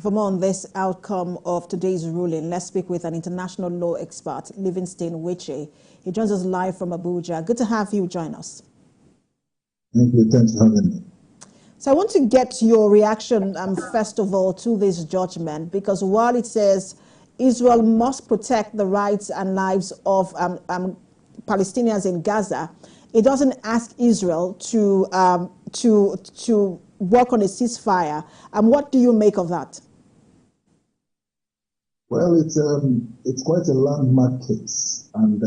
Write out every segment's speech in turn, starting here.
For more on this outcome of today's ruling, let's speak with an international law expert, Livingston Wiche. He joins us live from Abuja. Good to have you join us. Thank you. Thanks for having me. So I want to get your reaction, first of all, to this judgment, because while it says Israel must protect the rights and lives of Palestinians in Gaza, it doesn't ask Israel to work on a ceasefire. What do you make of that? Well, it's quite a landmark case, and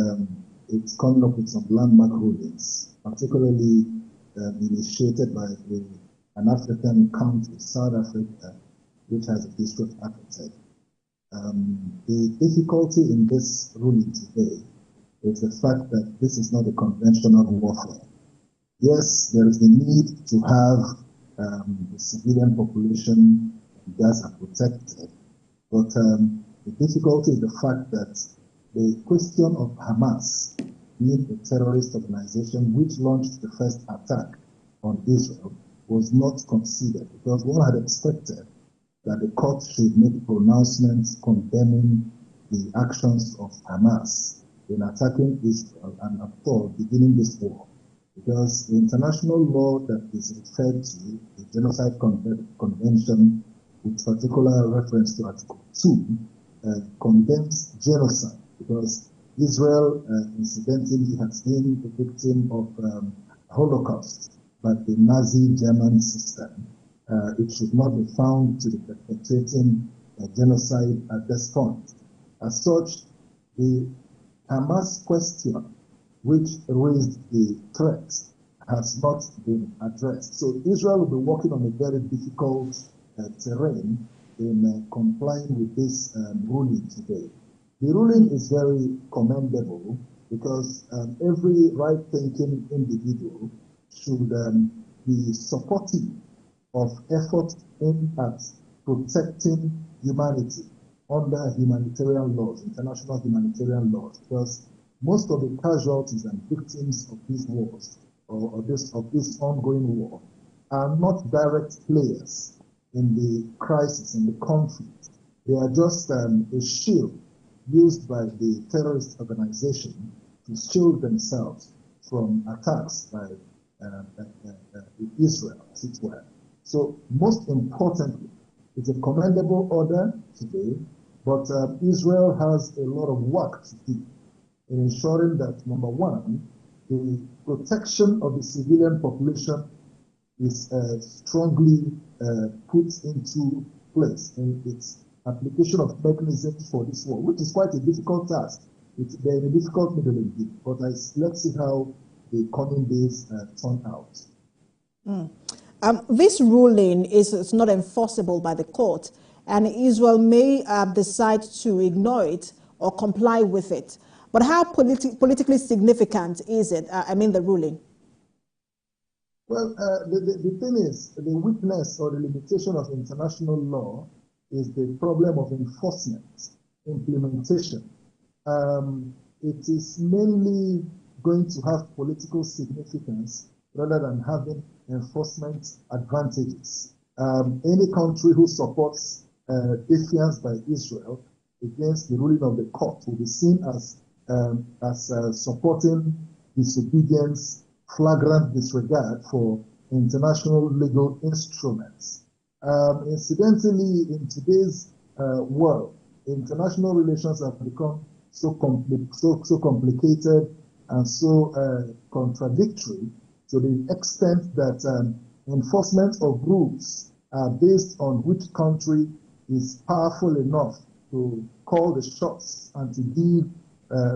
it's coming up with some landmark rulings, particularly initiated by an African country, South Africa, which has a history of apartheid. The difficulty in this ruling today is the fact that this is not a conventional warfare. Yes, there is the need to have the civilian population in Gaza protected, but the difficulty is the fact that the question of Hamas being a terrorist organization which launched the first attack on Israel was not considered, because one had expected that the court should make pronouncements condemning the actions of Hamas in attacking Israel and, after all, beginning this war. Because the international law that is referred to, the Genocide Convention, with particular reference to Article 2, condemns genocide, because Israel, incidentally, has been the victim of Holocaust by the Nazi German system. It should not be found to be perpetrating genocide at this point. As such, the Hamas question, which raised the threat, has not been addressed. So Israel will be working on a very difficult terrain in complying with this ruling today. The ruling is very commendable because every right-thinking individual should be supportive of efforts aimed at protecting humanity under humanitarian laws, international humanitarian laws, because most of the casualties and victims of these wars or of this ongoing war are not direct players in the crisis, in the conflict. They are just a shield used by the terrorist organization to shield themselves from attacks by Israel, as it were. So most importantly, it's a commendable order today, but Israel has a lot of work to do in ensuring that, number one, the protection of the civilian population is strongly put into place in its application of mechanisms for this war, which is quite a difficult task. They're in a difficult middle indeed, but let's see how the coming days turn out. This ruling is not enforceable by the court, and Israel may decide to ignore it or comply with it. But how politically significant is it, the ruling? Well, the thing is, the weakness or the limitation of international law is the problem of enforcement, implementation. It is mainly going to have political significance rather than having enforcement advantages. Any country who supports defiance by Israel against the ruling of the court will be seen as supporting disobedience, flagrant disregard for international legal instruments. Incidentally, in today's world, international relations have become so complicated and so contradictory to the extent that enforcement of rules are based on which country is powerful enough to call the shots and to give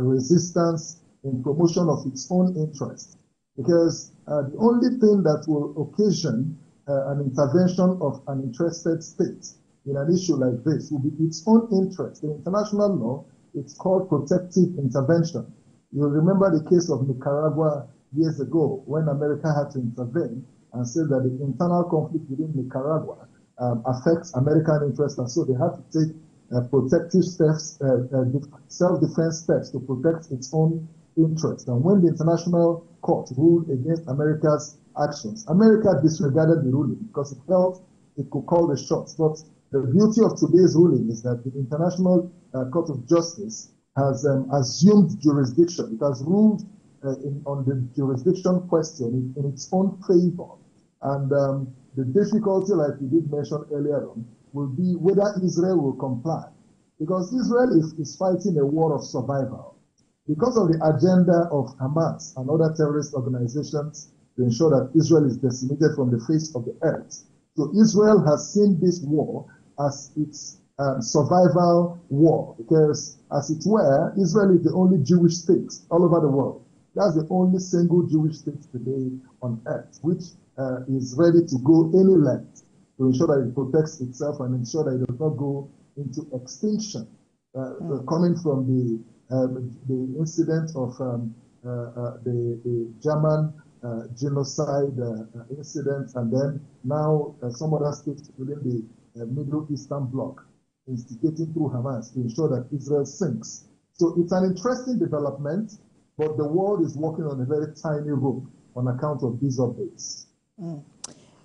resistance in promotion of its own interest. Because the only thing that will occasion an intervention of an interested state in an issue like this will be its own interest. In international law, it's called protective intervention. You'll remember the case of Nicaragua years ago when America had to intervene and said that the internal conflict within Nicaragua affects American interests, and so they had to take protective steps, self-defense steps to protect its own interests. And when the international court ruled against America's actions, America disregarded the ruling because it felt it could call the shots. But The beauty of today's ruling is that the International Court of Justice has assumed jurisdiction. It has ruled on the jurisdiction question in its own favor. And the difficulty, like we did mention earlier on, will be whether Israel will comply. Because Israel is fighting a war of survival. Because of the agenda of Hamas and other terrorist organizations to ensure that Israel is decimated from the face of the earth. So Israel has seen this war as its survival war, because, as it were, Israel is the only Jewish state all over the world. That's the only single Jewish state today on earth, which is ready to go any length to ensure that it protects itself and ensure that it does not go into extinction. Coming from the incident of the German genocide incident, and then now some other states within the Middle Eastern bloc instigating through Hamas to ensure that Israel sinks. So it's an interesting development, but the world is walking on a very tiny rope on account of these updates.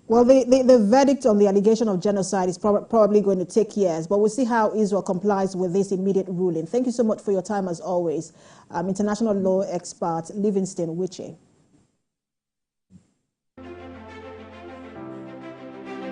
Well, the verdict on the allegation of genocide is probably going to take years, but we'll see how Israel complies with this immediate ruling. Thank you so much for your time, as always. International law expert Livingston Wiche.